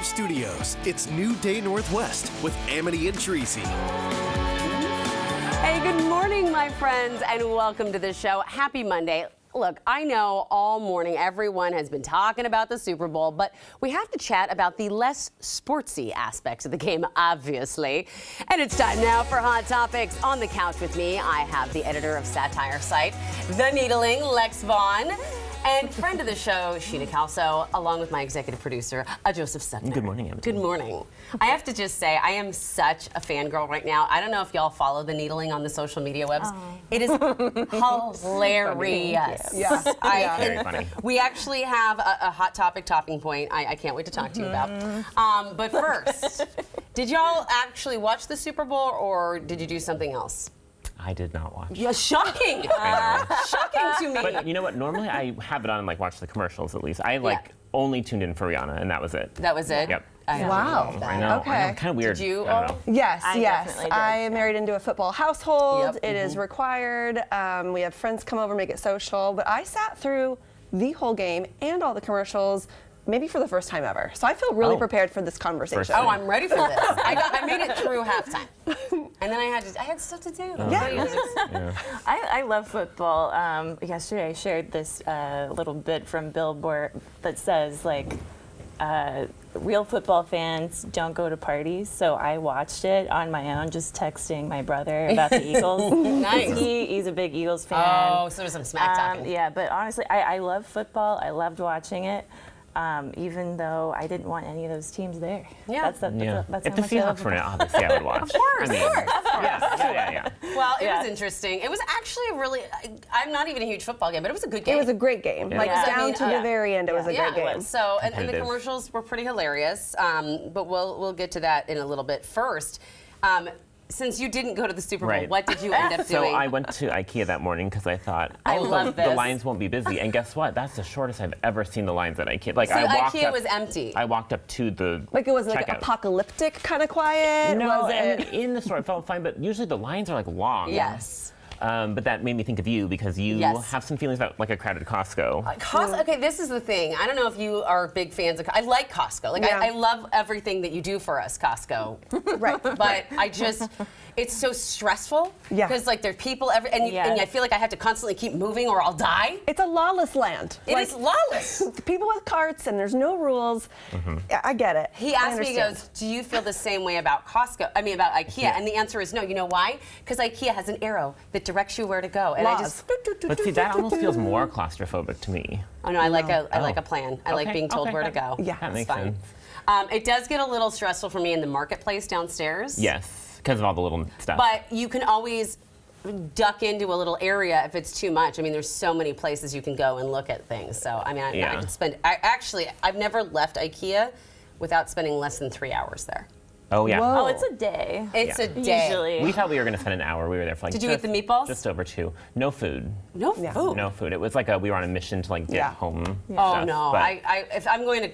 live studios, it's New Day Northwest with Amity and Tracy. Hey, good morning, my friends, and welcome to the show. Happy Monday. Look, I know all morning everyone has been talking about the Super Bowl, but we have to chat about the less sportsy aspects of the game, obviously. And it's time now for Hot Topics. On the couch with me, I have the editor of satire site, The Needling Lex Vaughn, and friend of the show, Sheena Kalso, along with my executive producer, Joseph Suttner. Good morning, Amity. Good morning. I have to just say, I am such a fangirl right now. I don't know if y'all follow The Needling on the social media webs. Oh. It is hilarious. Yeah. Very funny. We actually have a hot topic talking point I can't wait to talk to you about. But first, did y'all actually watch the Super Bowl or did you do something else? I did not watch. Yeah, shocking. Shocking to me. But you know what? Normally I have it on and watch the commercials at least. I only tuned in for Rihanna and that was it. That was it? Yep. Wow. I know. Okay. I know. Kind of weird. Did you? I don't know. Yes, I yes. definitely did. I am married into a football household. Yep. It is required. We have friends come over, make it social. But I sat through the whole game and all the commercials, maybe for the first time ever. So I feel really prepared for this conversation. Oh, I'm ready for this. I made it through halftime. And then I had stuff to do. Yeah. I love football. Yesterday I shared this little bit from Billboard that says real football fans don't go to parties. So I watched it on my own, just texting my brother about the Eagles. Nice. He's a big Eagles fan. Oh, so there's some smack talking. Yeah, but honestly, I love football. I loved watching it. Even though I didn't want any of those teams there. Yeah. That's If the how much I Seahawks love were in it, football. obviously I would watch. Of course. Yeah. Well, it Yeah. was interesting. It was actually I'm not even a huge football game, but it was a good game. It was a great game. Yeah. Like Yeah. down to the very end, it was a Yeah, great game. So, and the Competitive. commercials were pretty hilarious. But we'll get to that in a little bit. First, since you didn't go to the Super Bowl, Right. what did you end up So doing? I went to IKEA that morning because I thought, I love the this. lines won't be busy. And guess what? That's the shortest I've ever seen the lines at IKEA. So I walked IKEA up, was empty. I walked up to the Like it was like checkout. apocalyptic kind of quiet. No, was and it? in the store it felt fine, but usually the lines are long. Yes. But that made me think of you because you Yes. have some feelings about like a crowded Costco. Okay, this is the thing. I don't know if you are big fans of. I like Costco. Like Yeah. I love everything that you do for us, Costco. Right. But it's so stressful. Yeah. Because like there are people and I feel like I have to constantly keep moving or I'll die. It's a lawless land. It is lawless. People with carts and there's no rules. I get it. He I asked me, he understand. goes, do you feel the same way about IKEA? And the answer is no. You know why? Because IKEA has an arrow that directs you where to go. And Laws. But see, that almost feels more claustrophobic to me. I like a plan. I like Okay, being told okay, where to fine. go. Yeah. That makes fine. sense. It does get a little stressful for me in the marketplace downstairs. Yes, because of all the little stuff. But you can always duck into a little area if it's too much. I mean, there's so many places you can go and look at things. So, I mean, I could spend. I've never left IKEA without spending less than 3 hours there. Oh yeah. Whoa. Oh, it's a day. It's a day. Usually. We thought we were going to spend an hour. We were there for like. Did you eat the meatballs? Just over 2. No food. No food. No food. It was like we were on a mission to like get home. Oh stuff, no! but- If I'm going to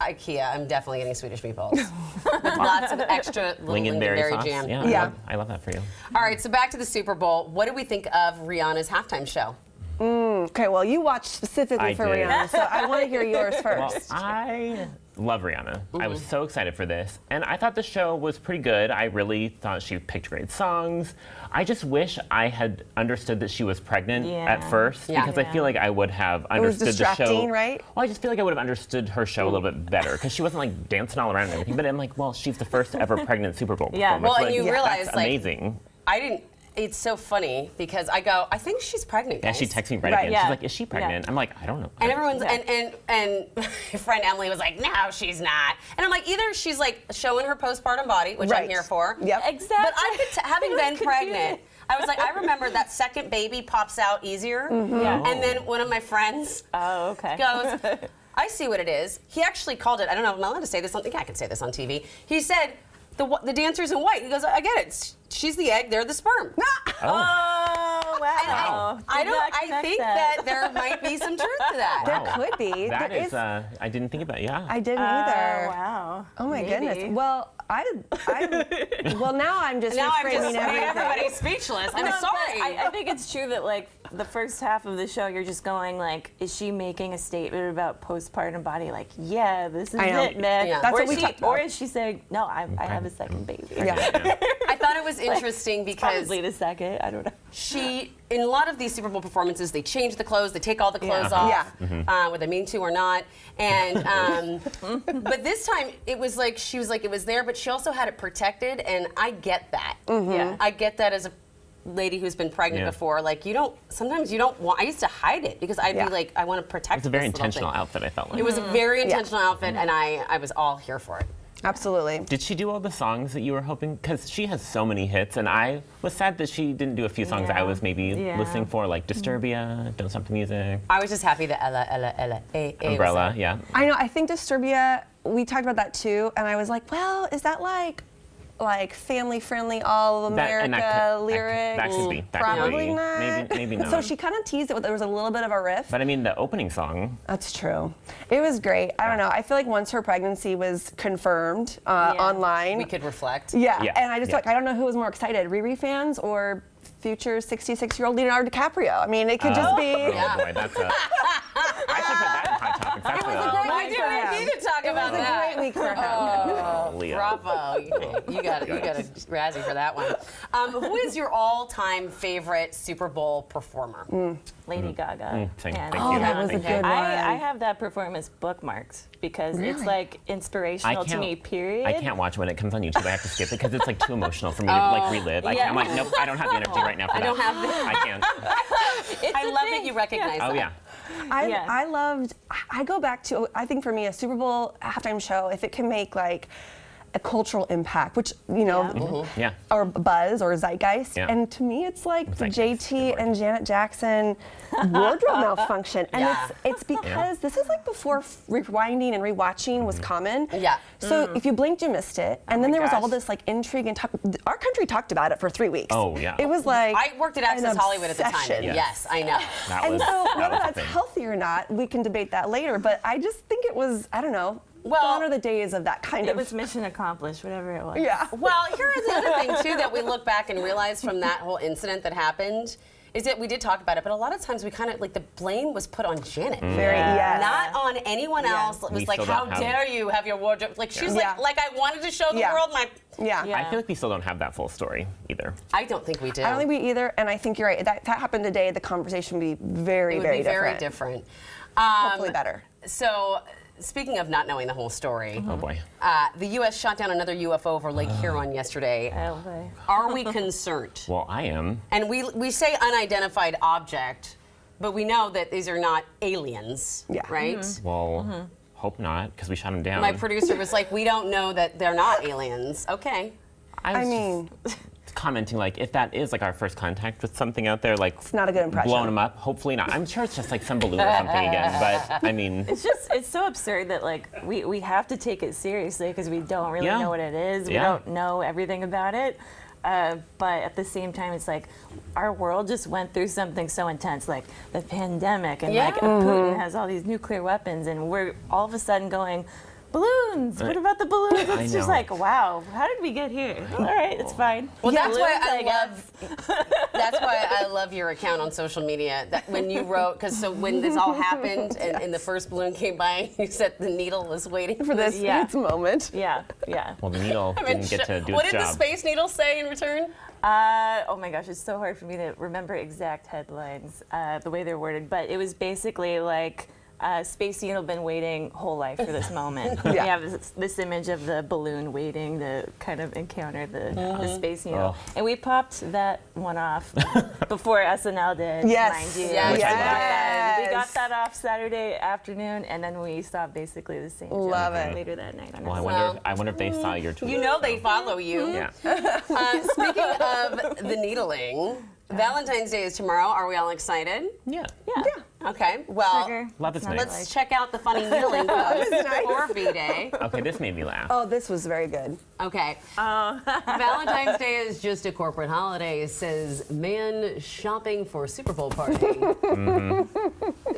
IKEA, I'm definitely getting Swedish meatballs with lots of extra little lingonberry sauce. jam. Yeah. I love that for you. All right, so back to the Super Bowl. What do we think of Rihanna's halftime show? Okay, well, you watched specifically I for did. Rihanna, so I want to hear yours Well, first. I love Rihanna. I was so excited for this, and I thought the show was pretty good. I really thought she picked great songs. I just wish I had understood that she was pregnant at first, because I feel like I would have understood the show. distracting, right? Well, I just feel like I would have understood her show a little bit better, because she wasn't like dancing all around and everything. But I'm like, well, she's the first ever pregnant Super Bowl Yeah. performer. Well, So, and you realize, that's like, amazing. I didn't. It's so funny because I go, I think she's pregnant. Yeah, Guys. she texted me right Right, again. yeah. She's like, is she pregnant? Yeah. I'm like, I don't know. And everyone's and my friend Emily was like, no, she's not. And I'm like, either she's like showing her postpartum body, which I'm Right. here for. Yep. Exactly. But I could having It was been pregnant, confusing. I was like, I remember that second baby pops out easier. Yeah. And then one of my friends Oh, okay. goes, I see what it is. He actually called it. I don't know if I'm allowed to say this. I think I can say this on TV. He said, the dancer's in white. He goes, I get it. She's the egg. They're the sperm. Oh, wow. I think that there might be some truth to that. There could be. That There is, I didn't think about it. Yeah. I didn't either. Wow. Oh my Maybe. goodness. Well, well, now I'm just Now I've reframing just made everything. everybody speechless. I'm No, but sorry. I think it's true that like the first half of the show, you're just going like, is she making a statement about postpartum body? Like, yeah, this is I know. it, man. Yeah. That's or what we talked about. Or is she saying, no, I have a second baby? Yeah. I thought it was interesting because Probably the second. I don't know. in a lot of these Super Bowl performances, they change the clothes, they take all the clothes off, whether they mean to or not. And but this time, it was like she was like it was there, but she also had it protected, and I get that. Yeah. I get that as a lady who's been pregnant before. Like sometimes you don't want. I used to hide it because I'd be like, I want to protect. It's a very this little intentional thing. outfit, I felt like. It was a very intentional outfit, and I was all here for it. Absolutely. Did she do all the songs that you were hoping? Because she has so many hits, and I was sad that she didn't do a few songs I was maybe listening for, like Disturbia, Don't Stop the Music, I was just happy that Ella, A Umbrella, was there. yeah. I know. I think Disturbia. We talked about that too, and I was like, well, is that like family friendly, all of America lyrics? That could be. That Probably could be. not. Maybe not. So she kind of teased it. There was a little bit of a riff. But I mean, the opening song. That's true. It was great. I don't know. I feel like once her pregnancy was confirmed online, We could reflect. yeah. Yeah. And I just feel like I don't know who was more excited, Riri fans or future 66-year-old Leonardo DiCaprio. I mean, it could just be. Oh boy, that's a. I should put that in Hot Topics. That's Why do we need to talk about It was a that? great week for him. a Leo. Bravo! You got a Razzie for that one. Who is your all-time favorite Super Bowl performer? Lady Gaga. Thank And, you. Oh, that was a good one. I have that performance bookmarked because it's like inspirational to me, period. I can't watch it when it comes on YouTube. I have to skip it because it's like too emotional for me to like relive. I'm like, nope, I don't have the energy right now for that. don't have the- I can't. I love that you recognize that. Oh yeah. I go back to, I think for me, a Super Bowl halftime show, if it can make like a cultural impact, which, Yeah. or buzz or zeitgeist. Yeah. And to me, it's like the Zeitgeist, good JT word. and Janet Jackson wardrobe malfunction. And Yeah. it's because this is like before rewinding and rewatching was common. Yeah. So if you blinked, you missed it. And then there was all gosh. this like intrigue and talk. Our country talked about it for 3 weeks. Oh, yeah. It was like I worked at an Access Hollywood at the time. obsession. Yes, I know. That And was, so that whether was the that's thing. healthy or not, we can debate that later. But I just think it was, I don't know, Well, gone are the days of that kind It of. was mission accomplished, whatever it was. Yeah. Well, here's the other thing too that we look back and realize from that whole incident that happened is that we did talk about it, but a lot of times we kind of like the blame was put on Janet. Very, yes. Not on anyone else. It was We like, still how don't have- dare you have your wardrobe? Like she's Yeah. like I wanted to show the Yeah. world my. Yeah. Yeah. I feel like we still don't have that full story either. I don't think we do. I don't think we either, and I think you're right. That happened today. The conversation would be very, it would very be different. very different. Hopefully better. So, speaking of not knowing the whole story, Oh boy. the U.S. shot down another UFO over Lake Huron yesterday. Oh, boy. Are we concerned? Well, I am. And we say unidentified object, but we know that these are not aliens, Yeah. right? Well, hope not, because we shot him down. My producer was like, we don't know that they're not aliens. Okay. I was mean, just commenting like if that is like our first contact with something out there, like it's not a good impression. blowing them up. Hopefully not. I'm sure it's just like some balloon or something again. But I mean, It's so absurd that like we have to take it seriously because we don't really Yeah. know what it is. We Yeah. don't know everything about it. But at the same time, it's like our world just went through something so intense, like the pandemic, and Yeah. like Putin has all these nuclear weapons, and we're all of a sudden going, balloons. What about the balloons? I It's just know. like, wow, how did we get here? All right, it's fine. Well, that's why Balloons, I guess. love. That's why I love your account on social media. That when you wrote, because so when this all happened and the first balloon came by, you said the needle was waiting for this Yeah. its moment. Yeah, yeah. well, the needle didn't get to do What its did the job. Space Needle say in return? Oh my gosh, it's so hard for me to remember exact headlines, the way they're worded, but it was basically like Space Needle been waiting whole life for this moment. Yeah. We have this image of the balloon waiting to kind of encounter the Space Needle. Oh. And we popped that one off before SNL did, Yes. mind you. Yes. We got that- Yes. We got that off Saturday afternoon, and then we saw basically the same joke Love it. later that night. Well, Well, I wonder if they saw your tweet. You know they follow you. Yeah. Speaking of the needling, Valentine's Day is tomorrow. Are we all excited? Yeah. Yeah. Okay. Well, Sugar. Love is Not nice. let's check out the funny needling post nice. for V-Day. Okay, this made me laugh. Oh, this was very good. Okay. Valentine's Day is just a corporate holiday, says man shopping for Super Bowl party.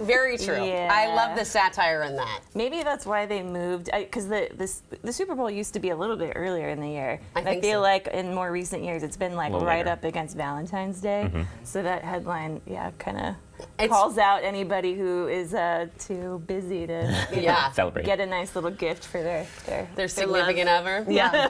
Very true. Yeah. I love the satire in that. Maybe that's why they moved, because the Super Bowl used to be a little bit earlier in the year. I think feel so. like in more recent years it's been like little right later. up against Valentine's Day. So that headline, kind of It's- calls out anybody who is too busy to Yeah. Celebrate. get a nice little gift for Their significant other. Yeah.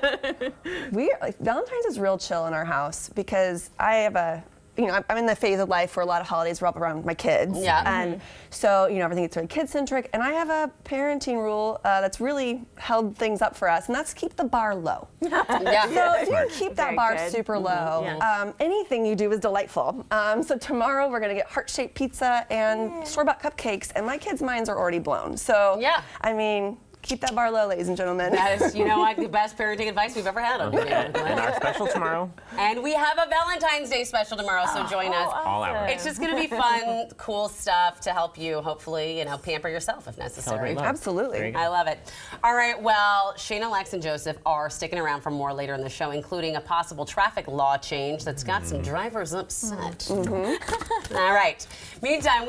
Valentine's is real chill in our house because I have I'm in the phase of life where a lot of holidays revolve around my kids. Yeah. And so, everything is really kid-centric. And I have a parenting rule that's really held things up for us, and that's keep the bar low. Yeah. So if you can keep that Very bar good. super low, Yeah. anything you do is delightful. So tomorrow we're going to get heart-shaped pizza and store-bought cupcakes, and my kids' minds are already blown. So, Yeah. keep that bar low, ladies and gentlemen. That is, the best parenting advice we've ever had on here. And our special tomorrow, And we have a Valentine's Day special tomorrow, so join us. all hours. It's just going to be fun, cool stuff to help you, hopefully, pamper yourself if necessary. Celebrate love. Absolutely. There you go. I love it. All right, well, Sheena, Lex, and Joseph are sticking around for more later in the show, including a possible traffic law change that's got some drivers upset. All right. Meantime,